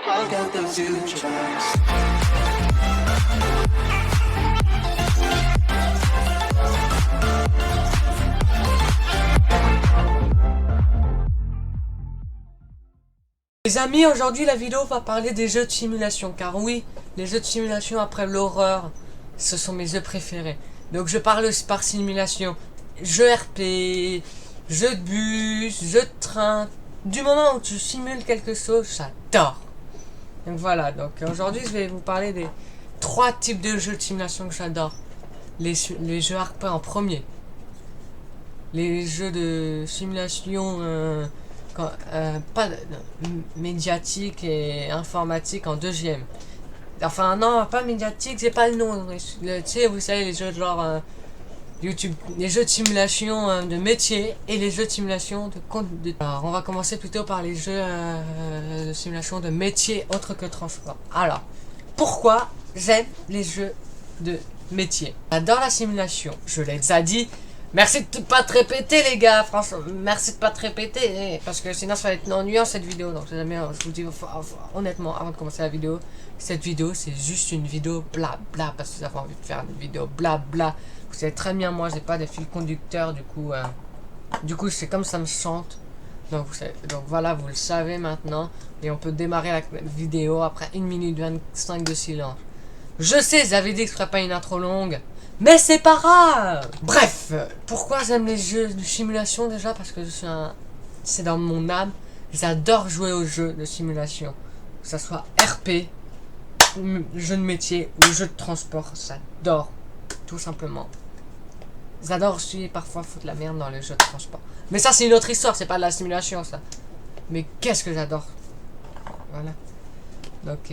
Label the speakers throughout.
Speaker 1: I got the future.
Speaker 2: Les amis, aujourd'hui la vidéo va parler des jeux de simulation, car oui, les jeux de simulation après l'horreur, ce sont mes jeux préférés. Donc je parle par simulation, jeux RP, jeux de bus, jeux de train, du moment où tu simules quelque chose, j'adore. Donc voilà, donc aujourd'hui je vais vous parler des 3 types de jeux de simulation que j'adore. Les jeux RP en premier, les jeux de simulation pas médiatique et informatique en deuxième. Enfin non, pas médiatique, c'est pas le nom. Tu sais, vous savez, les jeux de genre YouTube, les jeux de simulation de métier et les jeux de simulation de compte de... Alors, on va commencer plutôt par les jeux de simulation de métier autre que transport. Alors, pourquoi j'aime les jeux de métier? J'adore la simulation, je l'ai déjà dit. Merci de pas te répéter les gars, franchement, merci de pas te répéter, parce que sinon ça va être ennuyant cette vidéo. Donc jamais, je vous dis honnêtement avant de commencer la vidéo, cette vidéo c'est juste une vidéo blabla, parce que vous avez envie de faire une vidéo blabla. Vous savez très bien, moi j'ai pas de fil conducteur, du coup c'est comme ça me chante. Donc, donc voilà, vous le savez maintenant, et on peut démarrer la vidéo après 1 minute 25 de silence. Je sais, j'avais dit que ce serait pas une intro longue, mais c'est pas grave. Bref, pourquoi j'aime les jeux de simulation déjà? Parce que c'est dans mon âme. J'adore jouer aux jeux de simulation. Que ce soit RP, jeu de métier ou jeu de transport. J'adore, tout simplement. J'adore aussi parfois foutre la merde dans les jeux de transport. Mais ça c'est une autre histoire, c'est pas de la simulation ça. Mais qu'est-ce que j'adore. Voilà. Donc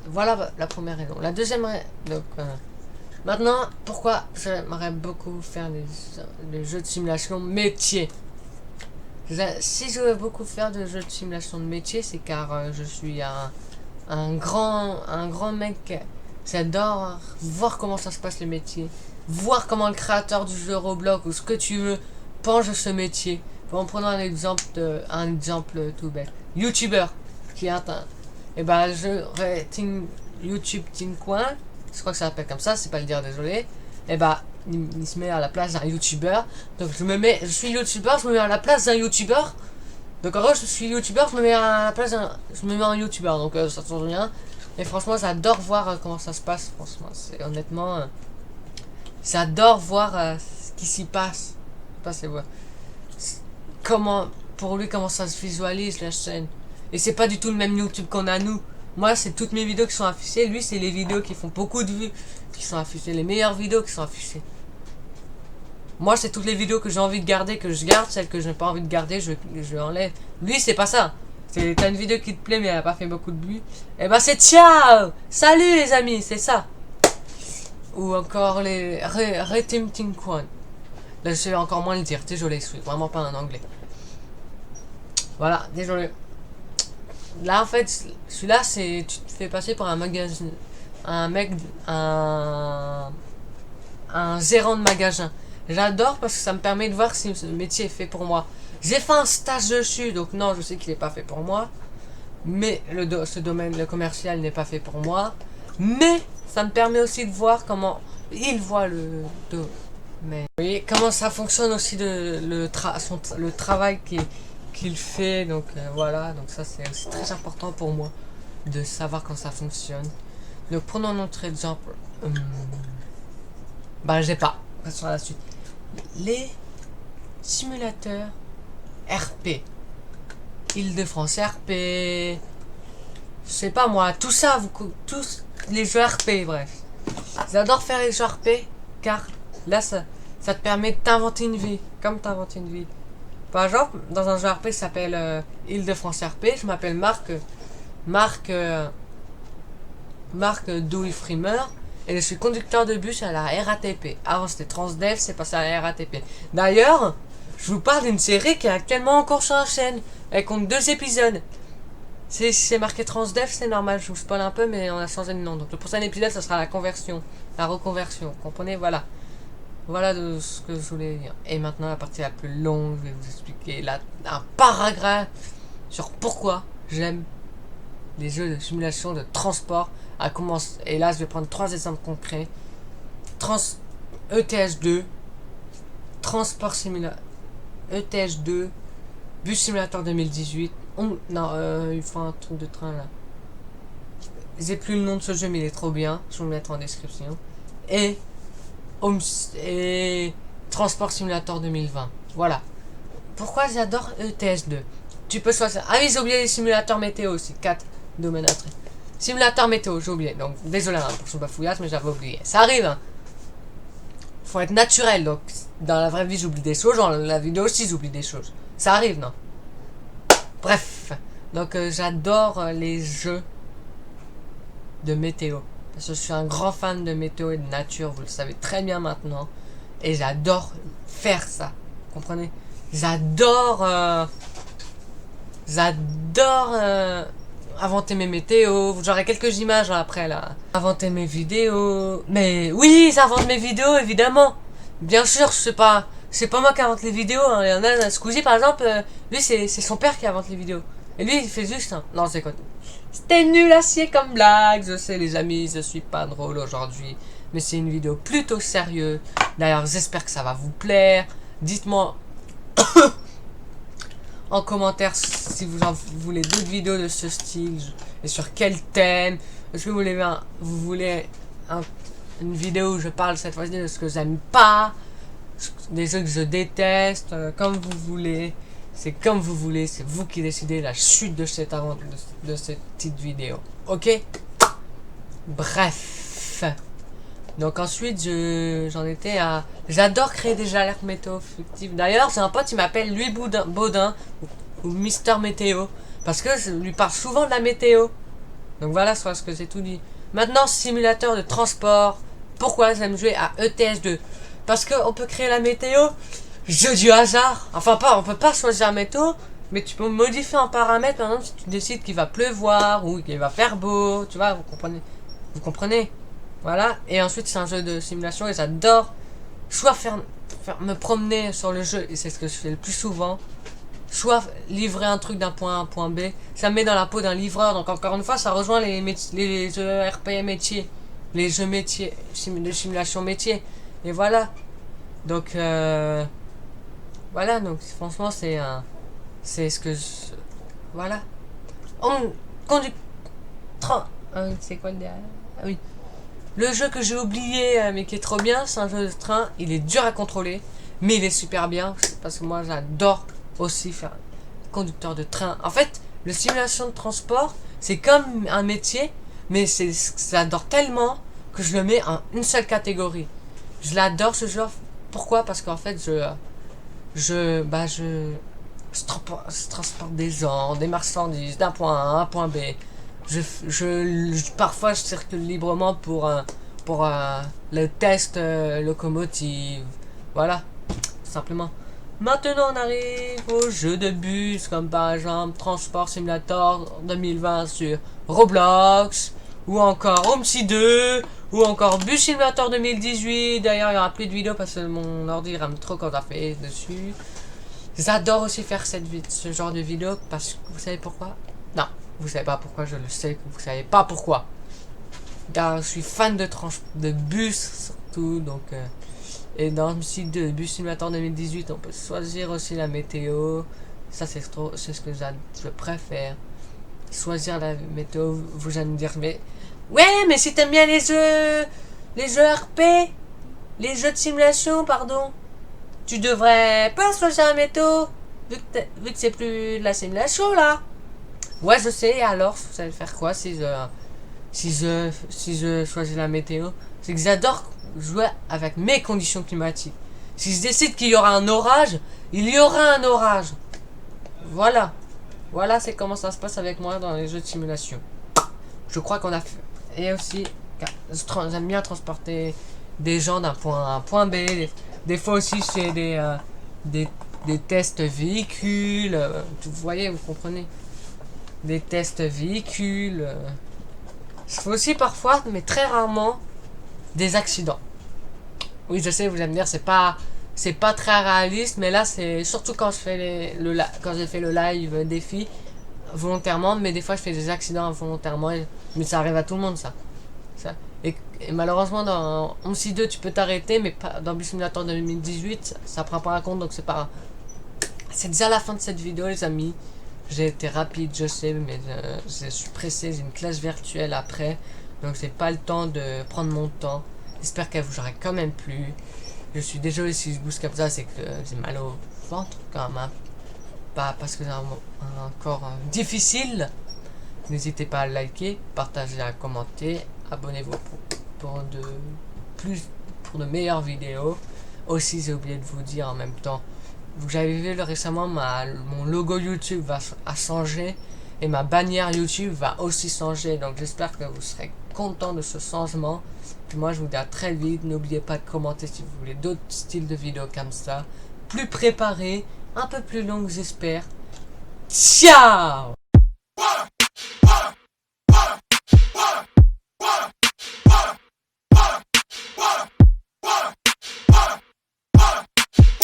Speaker 2: voilà la première raison. La deuxième raison, donc maintenant, pourquoi j'aimerais beaucoup faire des jeux de simulation métier? Si je veux beaucoup faire des jeux de simulation de métier, c'est car je suis un grand mec. J'adore voir comment ça se passe le métier. Voir comment le créateur du jeu Roblox ou ce que tu veux penche ce métier. En prenant un exemple tout bête. YouTuber qui est un... Et ben je rating YouTube Team Coin. Je crois que ça s'appelle comme ça, c'est pas le dire, désolé. Et bah, il se met à la place d'un youtubeur. Donc je suis youtubeur, je me mets à la place d'un youtubeur. Donc en gros, je suis youtubeur, je me mets à la place d'un... Je me mets en youtubeur, donc ça change rien. Et franchement, j'adore voir comment ça se passe. Franchement, c'est honnêtement... j'adore voir ce qui s'y passe. Comment, pour lui, comment ça se visualise la chaîne. Et c'est pas du tout le même YouTube qu'on a nous. Moi, c'est toutes mes vidéos qui sont affichées. Lui, c'est les vidéos qui font beaucoup de vues qui sont affichées. Les meilleures vidéos qui sont affichées. Moi, c'est toutes les vidéos que j'ai envie de garder, que je garde. Celles que je n'ai pas envie de garder, je enlève. Lui, c'est pas ça. T'as une vidéo qui te plaît, mais elle a pas fait beaucoup de vues. Et bah, c'est ciao. Salut, les amis, c'est ça. Ou encore les Retim Tinquan. Là, je sais encore moins le dire. Désolé, je suis vraiment pas un anglais. Voilà, désolé. Là en fait, celui-là c'est tu te fais passer pour un magasin, un gérant de magasin. J'adore parce que ça me permet de voir si ce métier est fait pour moi. J'ai fait un stage dessus, donc non, je sais qu'il n'est pas fait pour moi. Mais ce domaine, le commercial n'est pas fait pour moi. Mais ça me permet aussi de voir comment il voit le domaine. Vous voyez comment ça fonctionne aussi le travail qu'il fait, donc voilà, donc ça c'est aussi très important pour moi de savoir comment ça fonctionne. Donc prenons notre exemple, bah j'ai pas, passons à la suite. Les simulateurs RP, Île-de-France RP, je sais pas moi, tout ça, tous les jeux RP, bref. J'adore faire les jeux RP car là ça te permet de t'inventer une vie, comme t'inventer une vie. Par exemple, dans un jeu RP qui s'appelle Île-de-France RP, je m'appelle Marc Douy Frimer, et je suis conducteur de bus à la RATP. Avant c'était Transdev, c'est passé à la RATP. D'ailleurs, je vous parle d'une série qui est actuellement encore sur la chaîne. Elle compte 2 épisodes. C'est marqué Transdev, c'est normal, je vous spoil un peu, mais on a changé de nom. Donc le prochain épisode, ça sera la reconversion. Vous comprenez? Voilà. Voilà de ce que je voulais dire. Et maintenant, la partie la plus longue, je vais vous expliquer un paragraphe sur pourquoi j'aime les jeux de simulation de transport. À commencer. Et là, je vais prendre 3 exemples concrets. ETS2, Transport Simulator, ETS2, Bus Simulator 2018. Il faut un truc de train là. J'ai plus le nom de ce jeu, mais il est trop bien. Je vais le mettre en description. Et Transport Simulator 2020. Voilà. Pourquoi j'adore ETS2? Tu peux choisir. Ah oui, j'ai oublié les simulateurs météo aussi. 4 domaines à traiter. Simulateur météo, j'ai oublié. Donc, désolé hein, pour ce bafouillage, mais j'avais oublié. Ça arrive, hein. Faut être naturel. Donc, dans la vraie vie, j'oublie des choses. Dans la vidéo aussi, j'oublie des choses. Ça arrive, non? Bref. Donc, j'adore les jeux de météo. Parce que je suis un grand fan de météo et de nature. Vous le savez très bien maintenant. Et j'adore faire ça. Vous comprenez? J'adore inventer mes météos. J'aurai quelques images après là. Inventer mes vidéos. Mais oui, j'invente mes vidéos évidemment. Bien sûr, c'est pas moi qui invente les vidéos. Hein. Il y en a, Squeezie par exemple, lui c'est son père qui invente les vidéos. Et lui il fait juste. Hein. Non, c'est quoi? C'était nul à chier comme blague. Je sais les amis, je suis pas drôle aujourd'hui. Mais c'est une vidéo plutôt sérieuse. D'ailleurs, j'espère que ça va vous plaire. Dites-moi en commentaire si vous voulez d'autres vidéos de ce style et sur quel thème. Est-ce que vous voulez une vidéo où je parle cette fois-ci de ce que j'aime pas, des jeux que je déteste, comme vous voulez. C'est comme vous voulez, c'est vous qui décidez la chute de cette petite vidéo. Ok? Bref. Donc ensuite, j'en étais à... J'adore créer des alertes météo fictives. D'ailleurs, j'ai un pote, il m'appelle Louis Baudin, ou Mister Météo, parce que je lui parle souvent de la météo. Donc voilà, je crois que c'est tout dit. Maintenant, simulateur de transport. Pourquoi j'aime jouer à ETS2? Parce qu'on peut créer la météo, jeu du hasard. Enfin, on peut pas choisir la météo, mais tu peux modifier un paramètre. Par exemple, si tu décides qu'il va pleuvoir ou qu'il va faire beau, tu vois, vous comprenez? Vous comprenez? Voilà, et ensuite c'est un jeu de simulation et j'adore soit me promener sur le jeu, et c'est ce que je fais le plus souvent, soit livrer un truc d'un point A à un point B. Ça me met dans la peau d'un livreur, donc encore une fois ça rejoint les jeux RP métiers, les jeux métiers, de simulation métier, et voilà. Donc voilà, donc franchement c'est ce que voilà. C'est quoi le derrière? Ah oui. Le jeu que j'ai oublié, mais qui est trop bien, c'est un jeu de train. Il est dur à contrôler, mais il est super bien. Parce que moi, j'adore aussi faire conducteur de train. En fait, le simulation de transport, c'est comme un métier, mais j'adore tellement que je le mets en une seule catégorie. Je l'adore ce jeu. Pourquoi? Parce qu'en fait, je transporte des gens, des marchandises d'un point A à un point B. Parfois je circule librement pour le test locomotive. Voilà, tout simplement. Maintenant on arrive aux jeux de bus, comme par exemple Transport Simulator 2020 sur Roblox, ou encore Homesy 2, ou encore Bus Simulator 2018. D'ailleurs il n'y aura plus de vidéos parce que mon ordi rame trop quand on fait dessus. J'adore aussi faire ce genre de vidéo parce que vous savez pourquoi? Non. Vous savez pas pourquoi, je le sais que vous savez pas pourquoi. Car je suis fan de bus surtout, donc et dans le site de Bus Simulator 2018, on peut choisir aussi la météo. Ça c'est ce que je préfère. Choisir la météo, vous allez me dire mais ouais, mais si t'aimes bien les jeux RP, les jeux de simulation, pardon, tu devrais pas choisir la météo vu que c'est plus de la simulation là. Ouais, je sais, alors, vous allez faire quoi si je choisis la météo? C'est que j'adore jouer avec mes conditions climatiques. Si je décide qu'il y aura un orage, il y aura un orage. Voilà. Voilà, c'est comment ça se passe avec moi dans les jeux de simulation. Je crois qu'on a fait... Et aussi, j'aime bien transporter des gens d'un point A à un point B. Des fois aussi, c'est des tests véhicules. Vous voyez, vous comprenez? Des tests véhicules. Je fais aussi parfois, mais très rarement, des accidents. Oui, je sais, vous allez me dire, c'est pas très réaliste, mais là, c'est surtout quand je fais quand j'ai fait le live défi. volontairement, mais des fois je fais des accidents involontairement, mais ça arrive à tout le monde ça. Et malheureusement dans OMSI 2 tu peux t'arrêter, mais pas dans Bus Simulator 2018, ça prend pas en compte, donc c'est pas grave. C'est déjà la fin de cette vidéo les amis. J'ai été rapide, je sais, mais je suis pressé, j'ai une classe virtuelle après, donc j'ai pas le temps de prendre mon temps. J'espère qu'elle vous aura quand même plu. Je suis désolé si je bouge comme ça, c'est que j'ai mal au ventre quand même. Pas parce que c'est un corps difficile. N'hésitez pas à liker, partager, à commenter. Abonnez-vous pour de meilleures vidéos. Aussi, j'ai oublié de vous dire en même temps. Vous avez vu récemment, mon logo YouTube a changé. Et ma bannière YouTube va aussi changer. Donc j'espère que vous serez content de ce changement. Puis moi je vous dis à très vite. N'oubliez pas de commenter si vous voulez d'autres styles de vidéos comme ça. Plus préparés, un peu plus longues j'espère. Ciao!